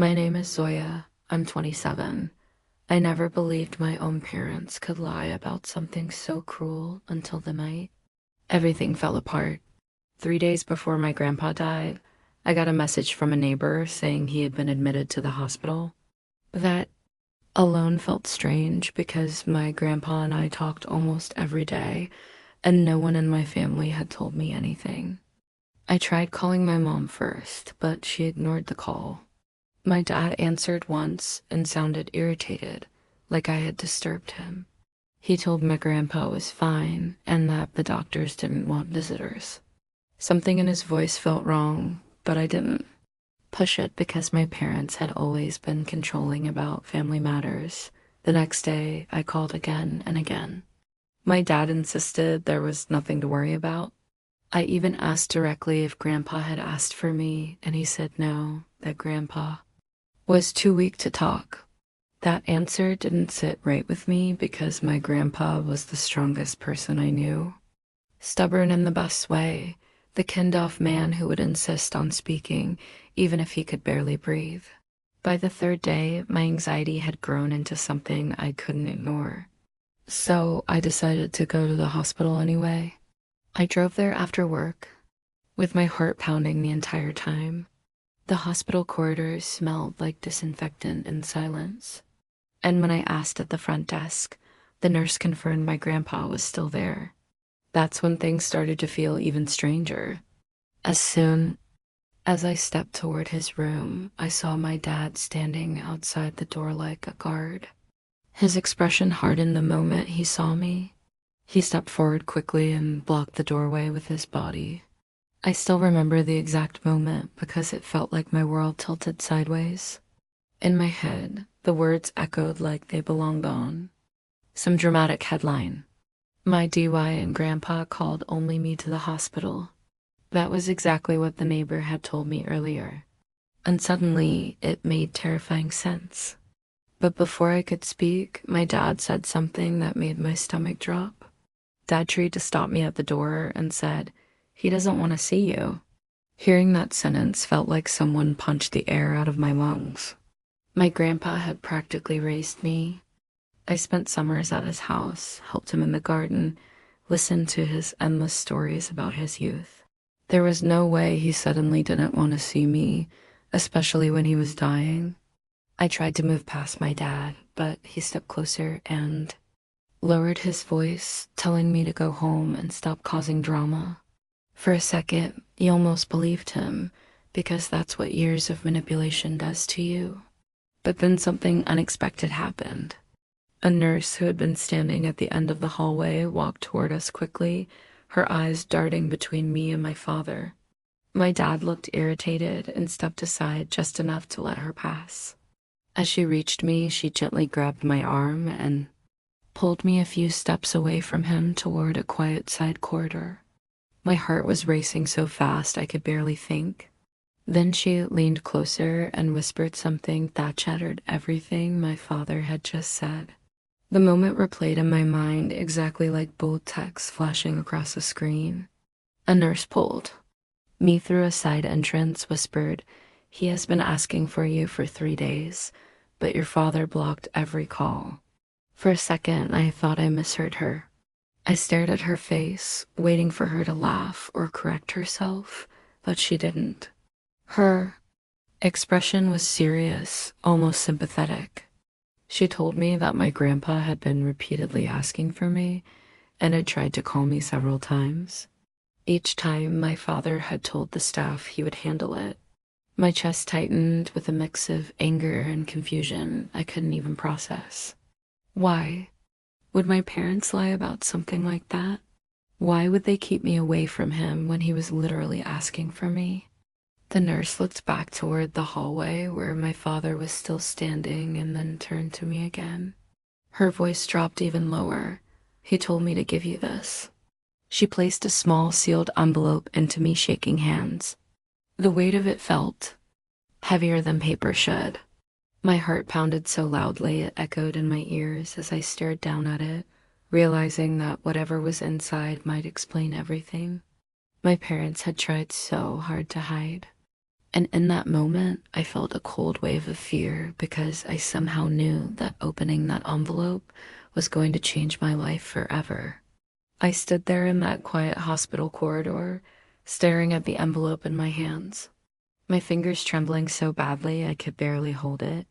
My name is Zoya. I'm 27. I never believed my own parents could lie about something so cruel until the night everything fell apart. 3 days before my grandpa died, I got a message from a neighbor saying he had been admitted to the hospital. That alone felt strange because my grandpa and I talked almost every day, and no one in my family had told me anything. I tried calling my mom first, but she ignored the call. My dad answered once and sounded irritated, like I had disturbed him. He told my grandpa was fine and that the doctors didn't want visitors. Something in his voice felt wrong, but I didn't push it because my parents had always been controlling about family matters. The next day, I called again and again. My dad insisted there was nothing to worry about. I even asked directly if Grandpa had asked for me, and he said no, that Grandpa was too weak to talk. That answer didn't sit right with me because my grandpa was the strongest person I knew. Stubborn in the best way, the kind-off man who would insist on speaking even if he could barely breathe. By the third day, my anxiety had grown into something I couldn't ignore. So I decided to go to the hospital anyway. I drove there after work, with my heart pounding the entire time. The hospital corridors smelled like disinfectant and silence. And when I asked at the front desk, the nurse confirmed my grandpa was still there. That's when things started to feel even stranger. As soon as I stepped toward his room, I saw my dad standing outside the door like a guard. His expression hardened the moment he saw me. He stepped forward quickly and blocked the doorway with his body. I still remember the exact moment because it felt like my world tilted sideways. In my head, the words echoed like they belonged on some dramatic headline. My DY and Grandpa called only me to the hospital. That was exactly what the neighbor had told me earlier. And suddenly, it made terrifying sense. But before I could speak, my dad said something that made my stomach drop. Dad tried to stop me at the door and said, "He doesn't want to see you." Hearing that sentence felt like someone punched the air out of my lungs. My grandpa had practically raised me. I spent summers at his house, helped him in the garden, listened to his endless stories about his youth. There was no way he suddenly didn't want to see me, especially when he was dying. I tried to move past my dad, but he stepped closer and lowered his voice, telling me to go home and stop causing drama. For a second, you almost believed him, because that's what years of manipulation does to you. But then something unexpected happened. A nurse who had been standing at the end of the hallway walked toward us quickly, her eyes darting between me and my father. My dad looked irritated and stepped aside just enough to let her pass. As she reached me, she gently grabbed my arm and pulled me a few steps away from him toward a quiet side corridor. My heart was racing so fast I could barely think. Then she leaned closer and whispered something that shattered everything my father had just said. The moment replayed in my mind exactly like bold text flashing across the screen. A nurse pulled me through a side entrance, whispered, "He has been asking for you for 3 days, but your father blocked every call." For a second, I thought I misheard her. I stared at her face, waiting for her to laugh or correct herself, but she didn't. Her expression was serious, almost sympathetic. She told me that my grandpa had been repeatedly asking for me and had tried to call me several times. Each time, my father had told the staff he would handle it. My chest tightened with a mix of anger and confusion I couldn't even process. Why? Would my parents lie about something like that? Why would they keep me away from him when he was literally asking for me? The nurse looked back toward the hallway where my father was still standing and then turned to me again. Her voice dropped even lower. "He told me to give you this." She placed a small sealed envelope into me, shaking hands. The weight of it felt heavier than paper should. My heart pounded so loudly it echoed in my ears as I stared down at it, realizing that whatever was inside might explain everything my parents had tried so hard to hide. And in that moment, I felt a cold wave of fear because I somehow knew that opening that envelope was going to change my life forever. I stood there in that quiet hospital corridor, staring at the envelope in my hands, my fingers trembling so badly I could barely hold it.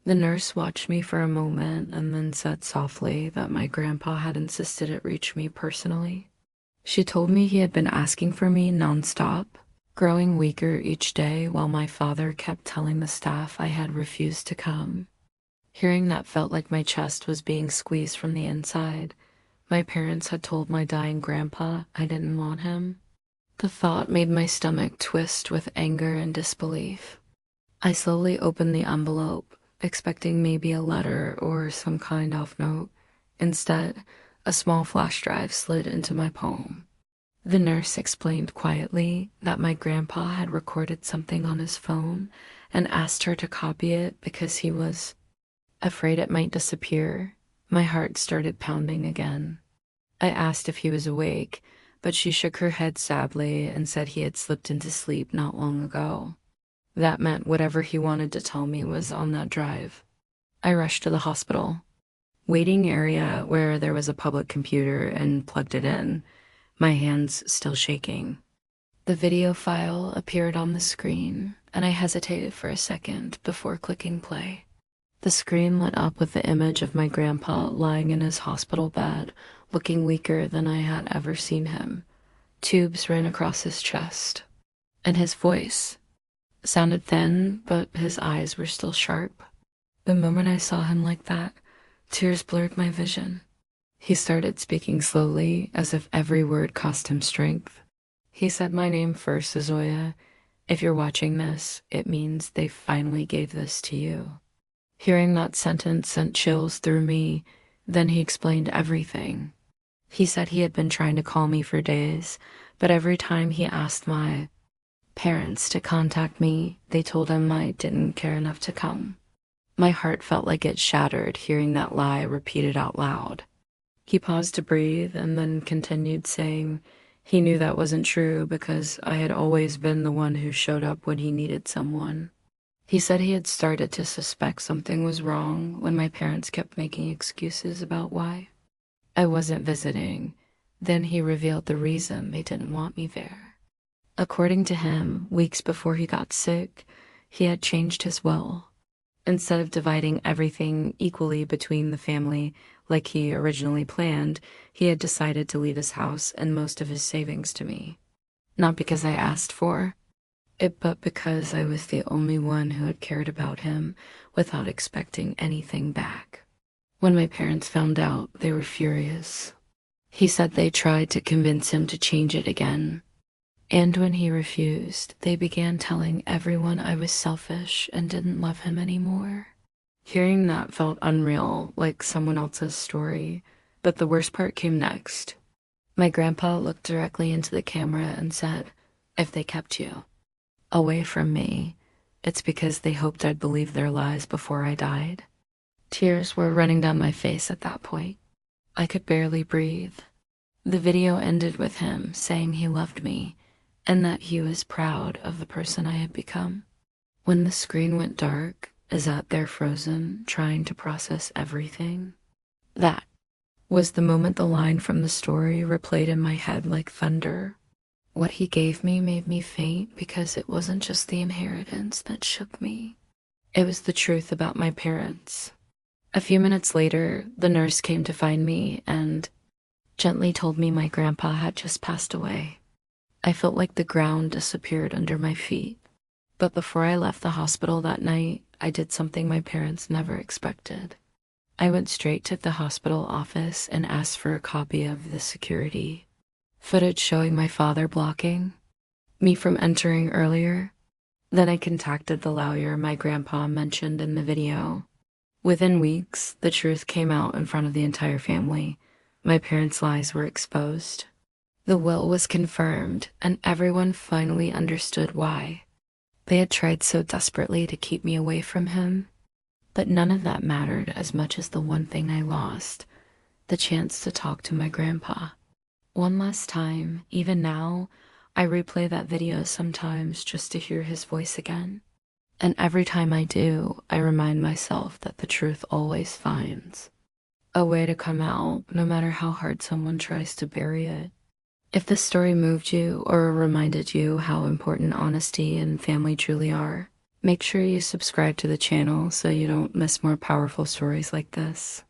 The nurse watched me for a moment and then said softly that my grandpa had insisted it reach me personally. She told me he had been asking for me nonstop, growing weaker each day while my father kept telling the staff I had refused to come. Hearing that felt like my chest was being squeezed from the inside. My parents had told my dying grandpa I didn't want him. The thought made my stomach twist with anger and disbelief. I slowly opened the envelope, expecting maybe a letter or some kind of note. Instead, a small flash drive slid into my palm. The nurse explained quietly that my grandpa had recorded something on his phone and asked her to copy it because he was afraid it might disappear. My heart started pounding again. I asked if he was awake, but she shook her head sadly and said he had slipped into sleep not long ago. That meant whatever he wanted to tell me was on that drive. I rushed to the hospital, waiting area where there was a public computer, and plugged it in, my hands still shaking. The video file appeared on the screen, and I hesitated for a second before clicking play. The screen lit up with the image of my grandpa lying in his hospital bed, looking weaker than I had ever seen him. Tubes ran across his chest, and his voice sounded thin, but his eyes were still sharp. The moment I saw him like that, tears blurred my vision. He started speaking slowly, as if every word cost him strength. He said my name first, Azoya. If you're watching this, it means they finally gave this to you. Hearing that sentence sent chills through me. Then he explained everything. He said he had been trying to call me for days, but every time he asked my parents to contact me, they told him I didn't care enough to come. My heart felt like it shattered hearing that lie repeated out loud. He paused to breathe and then continued saying he knew that wasn't true because I had always been the one who showed up when he needed someone. He said he had started to suspect something was wrong when my parents kept making excuses about why I wasn't visiting. Then he revealed the reason they didn't want me there. According to him, weeks before he got sick, he had changed his will. Instead of dividing everything equally between the family like he originally planned, he had decided to leave his house and most of his savings to me. Not because I asked for it, but because I was the only one who had cared about him without expecting anything back. When my parents found out, they were furious. He said they tried to convince him to change it again. And when he refused, they began telling everyone I was selfish and didn't love him anymore. Hearing that felt unreal, like someone else's story. But the worst part came next. My grandpa looked directly into the camera and said, "If they kept you away from me, it's because they hoped I'd believe their lies before I died." Tears were running down my face at that point. I could barely breathe. The video ended with him saying he loved me and that he was proud of the person I had become. When the screen went dark, I sat there frozen, trying to process everything. That was the moment the line from the story replayed in my head like thunder. What he gave me made me faint because it wasn't just the inheritance that shook me. It was the truth about my parents. A few minutes later, the nurse came to find me and gently told me my grandpa had just passed away. I felt like the ground disappeared under my feet. But before I left the hospital that night, I did something my parents never expected. I went straight to the hospital office and asked for a copy of the security footage showing my father blocking me from entering earlier. Then I contacted the lawyer my grandpa mentioned in the video. Within weeks, the truth came out in front of the entire family. My parents' lies were exposed. The will was confirmed, and everyone finally understood why. They had tried so desperately to keep me away from him, but none of that mattered as much as the one thing I lost, the chance to talk to my grandpa. One last time, even now, I replay that video sometimes just to hear his voice again. And every time I do, I remind myself that the truth always finds a way to come out, no matter how hard someone tries to bury it. If this story moved you or reminded you how important honesty and family truly are, make sure you subscribe to the channel so you don't miss more powerful stories like this.